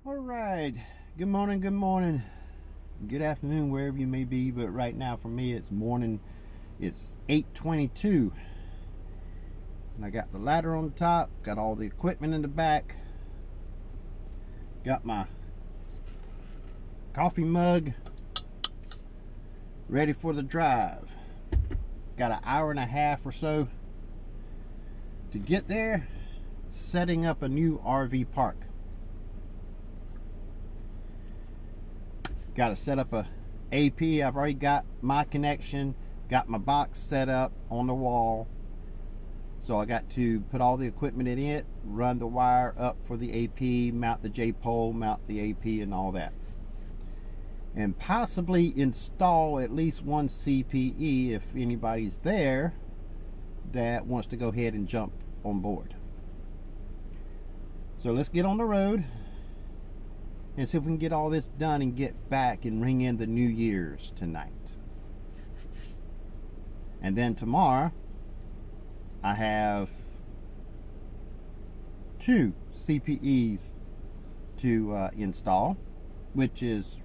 All right. Good morning, good afternoon, wherever you may be. But right now, for me, it's morning. It's 8:22, and I got the ladder on the top. Got all the equipment in the back. Got my coffee mug ready for the drive. Got an hour and a half or so to get there. Setting up a new RV park. Got to set up a AP. I've already got my connection, got my box set up on the wall. So I got to put all the equipment in it, run the wire up for the AP, mount the J-pole, mount the AP and all that. And possibly install at least one CPE if anybody's there that wants to go ahead and jump on board. So let's get on the road and see if we can get all this done and get back and ring in the New Year's tonight. And then tomorrow I have 2 CPEs to install, which is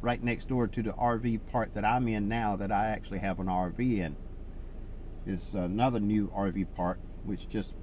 right next door to the RV park that I'm in now, that I actually have an RV in. It's another new RV park, which just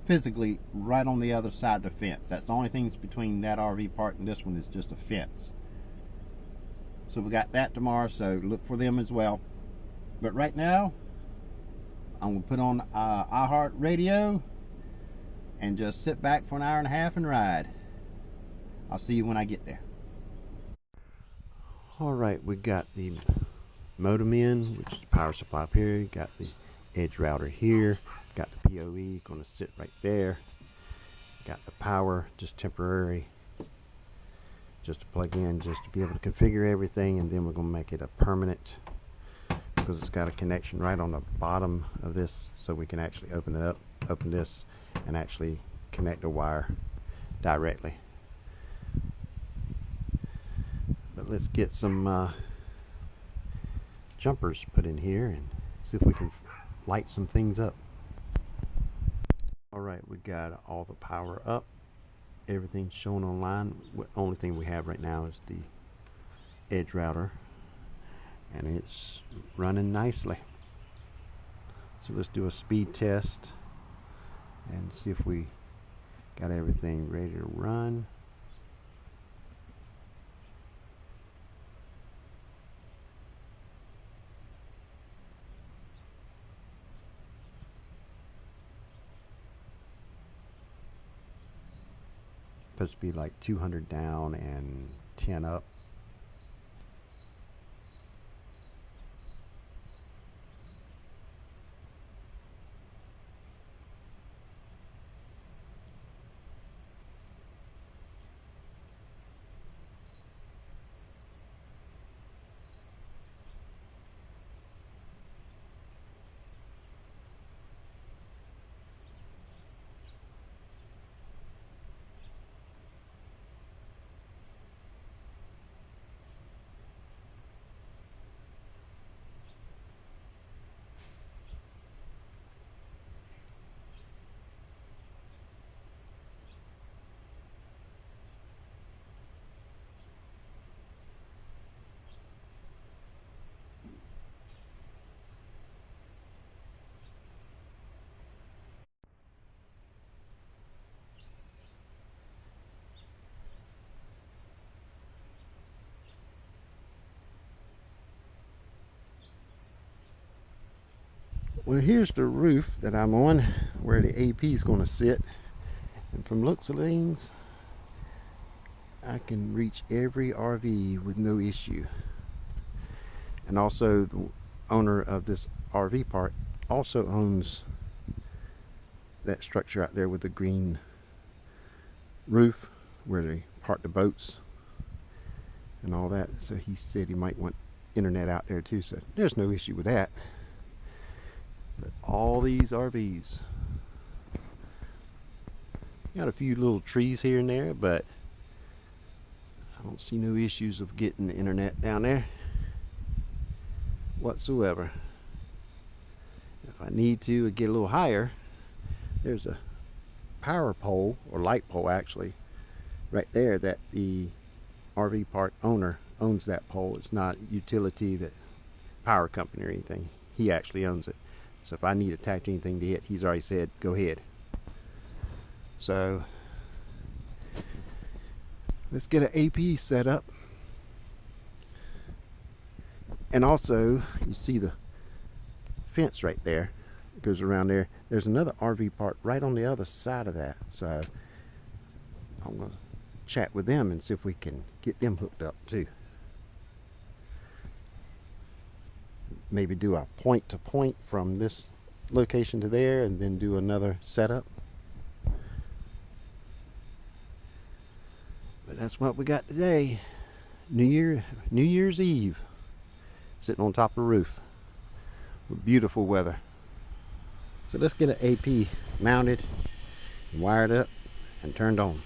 physically right on the other side of the fence. That's the only thing between that RV park and this one, is just a fence. So we got that tomorrow, so look for them as well. But right now I'm gonna put on iHeart Radio and just sit back for an hour and a half and ride. I'll see you when I get there. Alright, we got the modem in, which is the power supply up here. Got the edge router here. Got the PoE going to sit right there. Got the power, just temporary, just to plug in, just to be able to configure everything, and then we're going to make it a permanent, because it's got a connection right on the bottom of this, so we can actually open it up, open this, and actually connect the wire directly. But let's get some jumpers put in here and see if we can light some things up. Alright, we got all the power up, everything's shown online. The only thing we have right now is the edge router, and it's running nicely. So let's do a speed test and see if we got everything ready to run. Supposed to be like 200 down and 10 up. Well, here's the roof that I'm on, where the AP is going to sit, and from looks of things I can reach every RV with no issue. And also the owner of this RV park also owns that structure out there with the green roof where they park the boats and all that, so he said he might want internet out there too, so there's no issue with that. But all these RVs got a few little trees here and there, but I don't see no issues of getting the internet down there whatsoever. If I need to get a little higher, there's a power pole, or light pole actually, right there that the RV park owner owns that pole. It's not utility, that power company or anything. He actually owns it. So if I need to attach anything to it, he's already said go ahead. So let's get an AP set up. And also, you see the fence right there, it goes around there. There's another RV park right on the other side of that. So I'm going to chat with them and see if we can get them hooked up too. Maybe do a point to point from this location to there and then do another setup. But that's what we got today. New Year's Eve. Sitting on top of the roof with beautiful weather. So let's get an AP mounted, wired up, and turned on.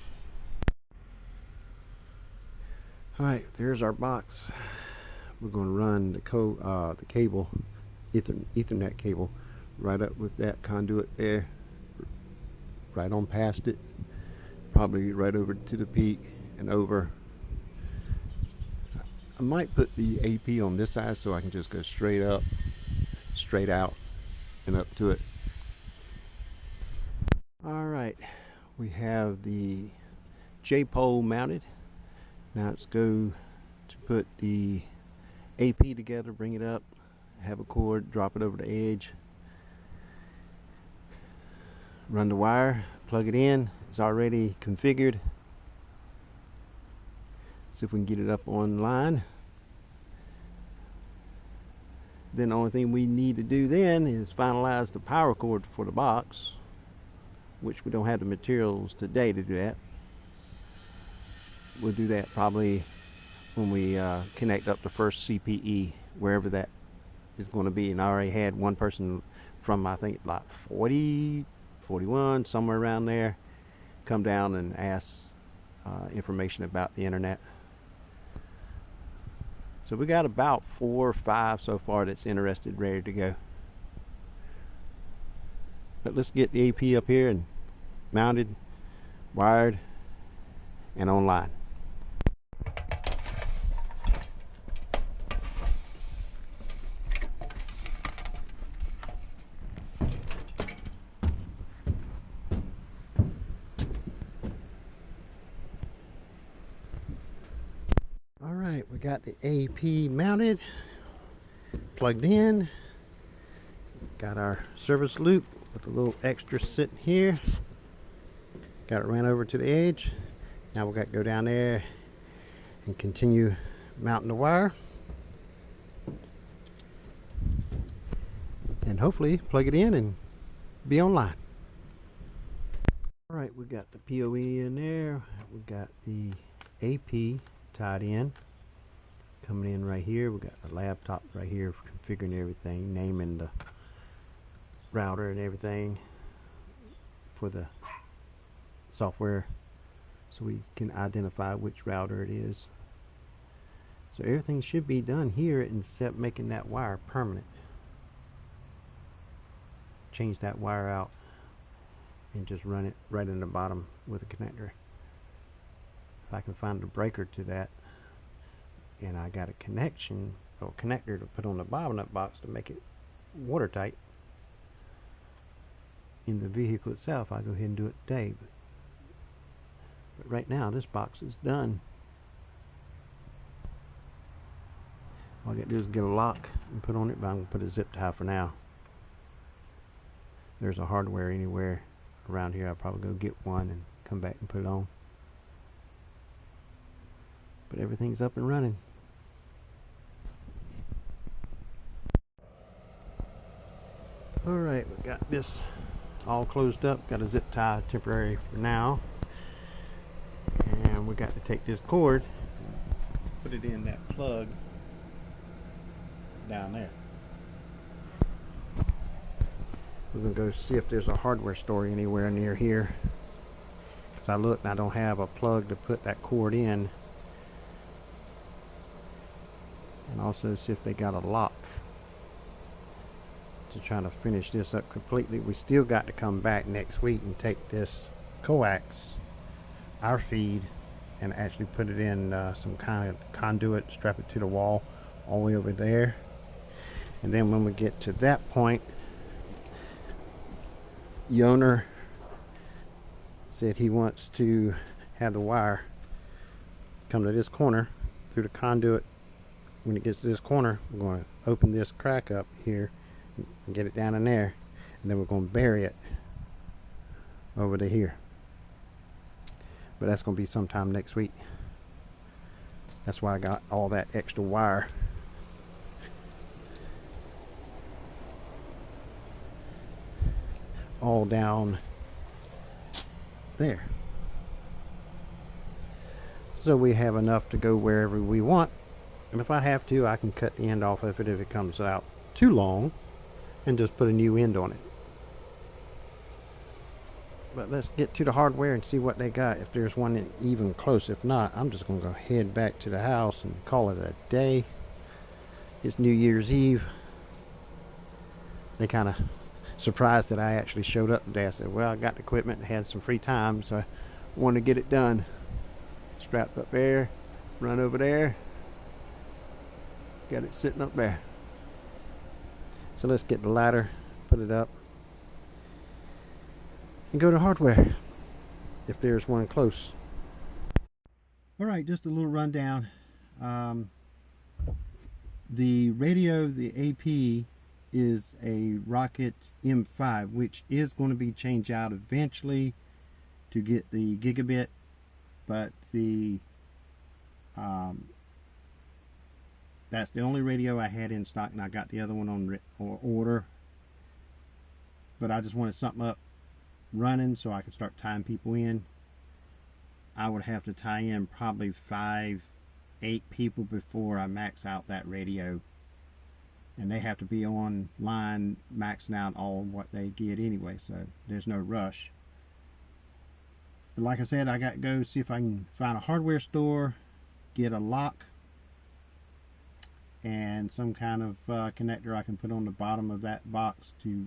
Alright, there's our box. We're going to run the cable, Ethernet cable, right up with that conduit there, right on past it, probably right over to the peak and over. I might put the AP on this side so I can just go straight up, straight out, and up to it. Alright, we have the J-pole mounted. Now let's go to put the AP together, bring it up, have a cord, drop it over the edge, run the wire, plug it in. It's already configured. See if we can get it up online. Then the only thing we need to do then is finalize the power cord for the box, which we don't have the materials today to do that. We'll do that probably when we connect up the first CPE, wherever that is going to be. And I already had one person from, I think, like 40, 41, somewhere around there, come down and ask information about the internet. So we got about 4 or 5 so far that's interested, ready to go. But let's get the AP up here and mounted, wired, and online. Alright, we got the AP mounted, plugged in, got our service loop with a little extra sitting here, got it ran over to the edge. Now we got to go down there and continue mounting the wire and hopefully plug it in and be online. Alright, we got the PoE in there, we got the AP tied in, coming in right here. We got the laptop right here configuring everything, naming the router and everything for the software so we can identify which router it is. So everything should be done here except making that wire permanent. Change that wire out and just run it right in the bottom with a connector. If I can find a breaker to that, and I got a connection or connector to put on the bottom of that box to make it watertight in the vehicle itself, I'll go ahead and do it today. But right now this box is done. All I got to do is get a lock and put on it, but I'm going to put a zip tie for now. There's a hardware anywhere around here, I'll probably go get one and come back and put it on. But everything's up and running. Alright, we got this all closed up, got a zip tie temporary for now. And we got to take this cord, put it in that plug down there. We're going to go see if there's a hardware store anywhere near here. Because I looked and I don't have a plug to put that cord in. And also see if they got a lock to try to finish this up completely. We still got to come back next week and take this coax, our feed, and actually put it in some kind of conduit, strap it to the wall all the way over there. And then when we get to that point, the owner said he wants to have the wire come to this corner through the conduit. When it gets to this corner, we're going to open this crack up here and get it down in there, and then we're going to bury it over to here. But that's going to be sometime next week. That's why I got all that extra wire. All down there. So we have enough to go wherever we want. And if I have to, I can cut the end off of it if it comes out too long and just put a new end on it. But let's get to the hardware and see what they got, if there's one even close. If not, I'm just going to go head back to the house and call it a day. It's New Year's Eve. They kind of surprised that I actually showed up today. I said, well, I got the equipment and had some free time, so I wanted to get it done. Strapped up there, run over there, got it sitting up there. So let's get the ladder, put it up, and go to hardware if there's one close. Alright, just a little rundown. The radio, the AP, is a Rocket M5, which is going to be changed out eventually to get the gigabit, but the that's the only radio I had in stock, and I got the other one on order. But I just wanted something up running so I could start tying people in. I would have to tie in probably 5-8 people before I max out that radio, and they have to be online maxing out all what they get anyway, so there's no rush. But like I said, I got to go see if I can find a hardware store, get a lock and some kind of connector I can put on the bottom of that box to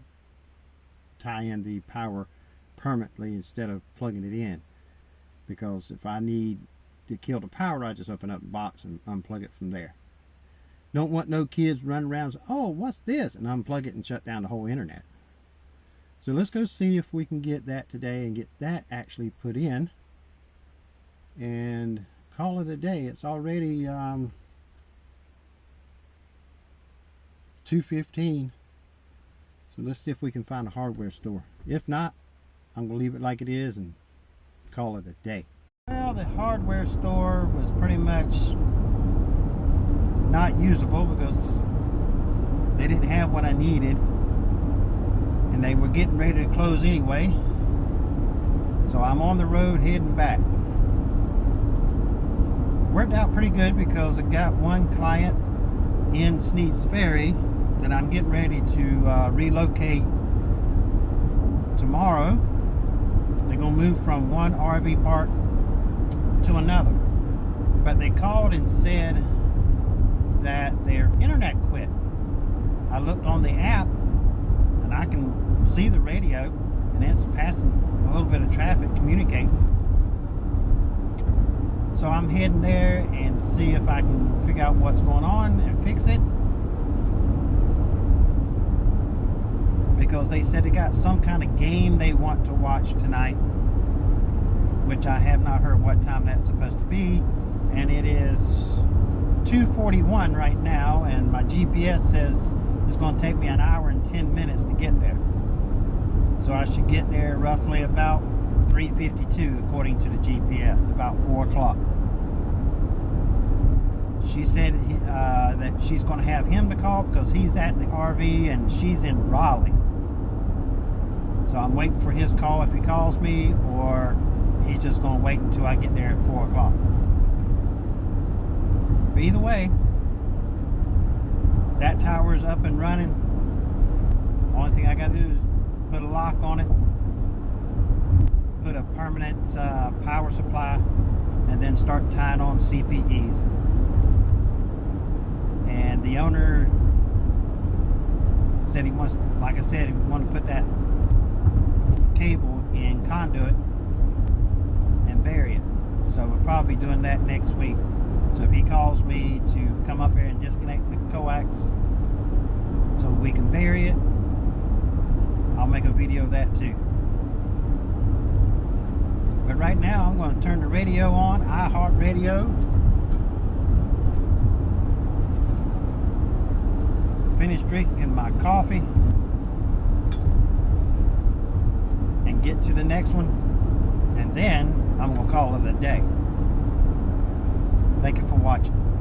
tie in the power permanently instead of plugging it in. Because if I need to kill the power, I just open up the box and unplug it from there. Don't want no kids running around and say, oh, what's this? And unplug it and shut down the whole internet. So let's go see if we can get that today and get that actually put in and call it a day. It's already 2:15. So let's see if we can find a hardware store. If not, I'm going to leave it like it is and call it a day. Well, the hardware store was pretty much not usable because they didn't have what I needed, and they were getting ready to close anyway. So I'm on the road heading back. Worked out pretty good because I got one client in Sneed's Ferry that I'm getting ready to relocate tomorrow. They're going to move from one RV park to another. But they called and said that their internet quit. I looked on the app and I can see the radio and it's passing a little bit of traffic communicating. So I'm heading there and see if I can figure out what's going on and fix it. Because they said they got some kind of game they want to watch tonight, which I have not heard what time that's supposed to be. And it is 2:41 right now, and my GPS says it's going to take me 1 hour and 10 minutes to get there. So I should get there roughly about 3:52 according to the GPS, about 4 o'clock. She said that she's going to have him to call because he's at the RV and she's in Raleigh. So I'm waiting for his call if he calls me, or he's just going to wait until I get there at 4 o'clock. But either way, that tower's up and running. Only thing I got to do is put a lock on it, put a permanent power supply, and then start tying on CPEs. And the owner said he wants, like I said, he wanted to put that cable in conduit and bury it. So we'll probably be doing that next week. So if he calls me to come up here and disconnect the coax so we can bury it, I'll make a video of that too. But right now I'm going to turn the radio on, iHeartRadio. Finish drinking my coffee and get to the next one, and then I'm going to call it a day. Thank you for watching.